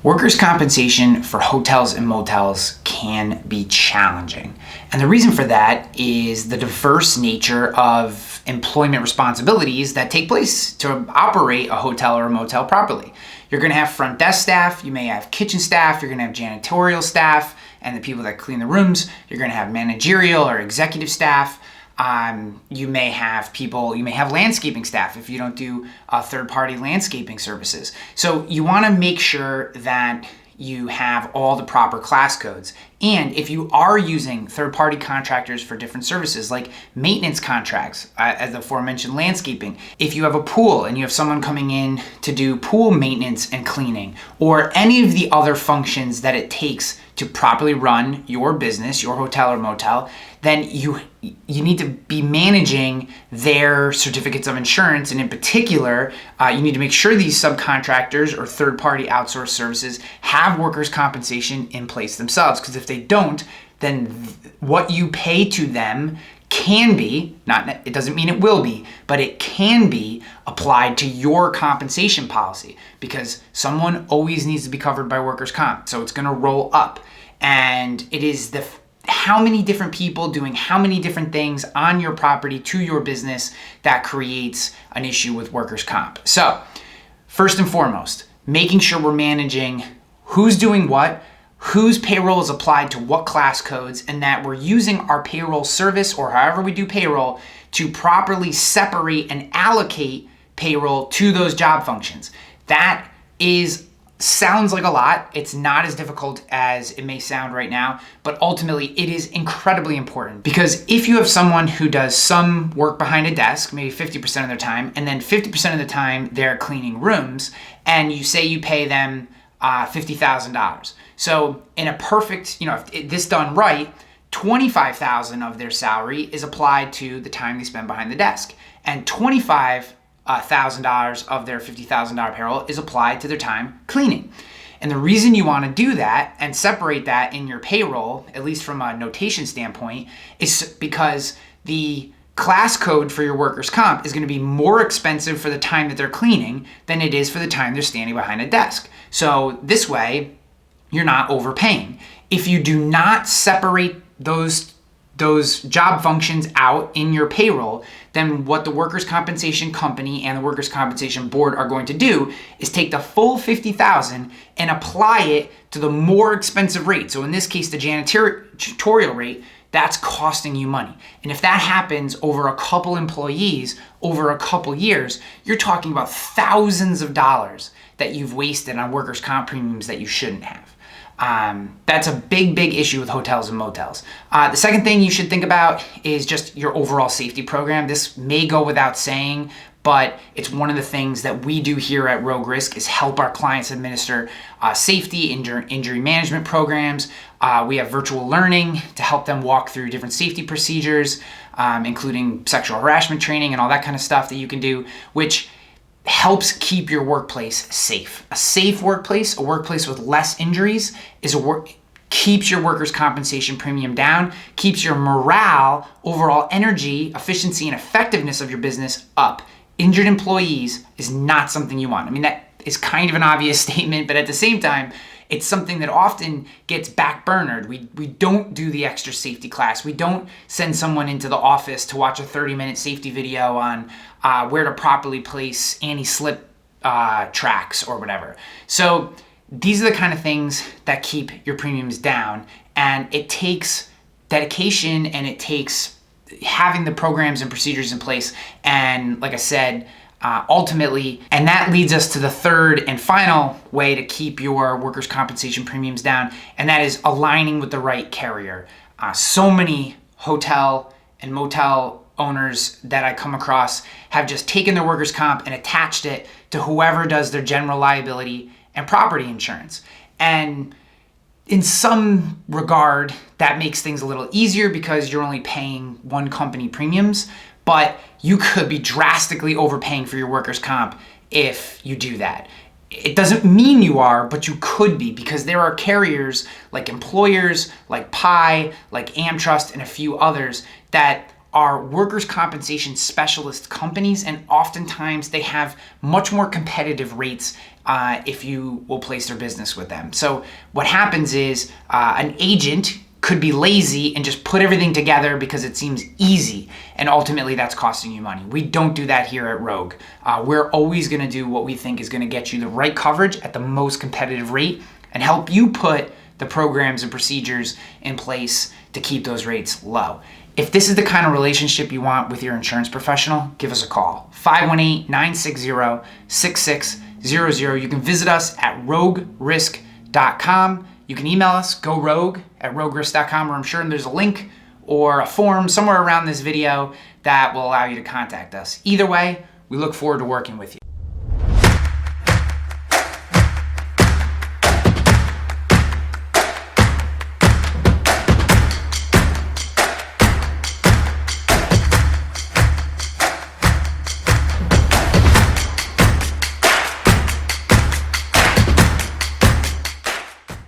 Workers' compensation for hotels and motels can be challenging. And the reason for that is the diverse nature of employment responsibilities that take place to operate a hotel or a motel properly. You're going to have front desk staff, you may have kitchen staff, you're going to have janitorial staff and the people that clean the rooms, you're going to have managerial or executive staff. You may have landscaping staff if you don't do third-party landscaping services. So you want to make sure that you have all the proper class codes. And if you are using third-party contractors for different services like maintenance contracts, as the aforementioned landscaping, if you have a pool and you have someone coming in to do pool maintenance and cleaning, or any of the other functions that it takes to properly run your business, your hotel or motel, then you need to be managing their certificates of insurance. And in particular, you need to make sure these subcontractors or third-party outsourced services have workers' compensation in place themselves. Because if they don't, then what you pay to them can be, it doesn't mean it will be, but it can be applied to your compensation policy, because someone always needs to be covered by workers' comp. So it's going to roll up. And it is how many different people doing how many different things on your property to your business that creates an issue with workers' comp. So first and foremost, making sure we're managing who's doing what, whose payroll is applied to what class codes, and that we're using our payroll service or however we do payroll to properly separate and allocate payroll to those job functions. That sounds like a lot. It's not as difficult as it may sound right now, but ultimately it is incredibly important, because if you have someone who does some work behind a desk, maybe 50% of their time, and then 50% of the time they're cleaning rooms, and you say you pay them $50,000. So in a perfect, if this done right, $25,000 of their salary is applied to the time they spend behind the desk, and $25,000 of their $50,000 payroll is applied to their time cleaning. And the reason you want to do that and separate that in your payroll, at least from a notation standpoint, is because the class code for your workers' comp is going to be more expensive for the time that they're cleaning than it is for the time they're standing behind a desk. So this way, you're not overpaying. If you do not separate those job functions out in your payroll, then what the workers' compensation company and the workers' compensation board are going to do is take the full $50,000 and apply it to the more expensive rate. So in this case, the janitorial rate, that's costing you money. And if that happens over a couple employees, over a couple years, you're talking about thousands of dollars that you've wasted on workers' comp premiums that you shouldn't have. That's a big issue with hotels and motels. The second thing you should think about is just your overall safety program. This may go without saying, but it's one of the things that we do here at Rogue Risk is help our clients administer safety, injury management programs. We have virtual learning to help them walk through different safety procedures, including sexual harassment training and all that kind of stuff that you can do, which helps keep your workplace safe. A safe workplace, a workplace with less injuries, keeps your workers' compensation premium down, keeps your morale, overall energy, efficiency, and effectiveness of your business up. Injured employees is not something you want. I mean, that is kind of an obvious statement, but at the same time, it's something that often gets backburnered. We don't do the extra safety class. We don't send someone into the office to watch a 30-minute safety video on where to properly place anti-slip tracks or whatever. So these are the kind of things that keep your premiums down. And it takes dedication, and it takes having the programs and procedures in place. And like I said, ultimately, and that leads us to the third and final way to keep your workers' compensation premiums down, and that is aligning with the right carrier. So many hotel and motel owners that I come across have just taken their workers' comp and attached it to whoever does their general liability and property insurance. And in some regard, that makes things a little easier because you're only paying one company premiums, but you could be drastically overpaying for your workers' comp if you do that. It doesn't mean you are, but you could be, because there are carriers like Employers, like Pi, like AmTrust, and a few others that are workers' compensation specialist companies, and oftentimes they have much more competitive rates if you will place their business with them. So what happens is an agent could be lazy and just put everything together because it seems easy, and ultimately that's costing you money. We don't do that here at Rogue. We're always going to do what we think is going to get you the right coverage at the most competitive rate and help you put the programs and procedures in place to keep those rates low. If this is the kind of relationship you want with your insurance professional, give us a call. 518-960-6600. You can visit us at roguerisk.com. You can email us, gorogue@roguerisk.com, or I'm sure there's a link or a form somewhere around this video that will allow you to contact us. Either way, we look forward to working with you.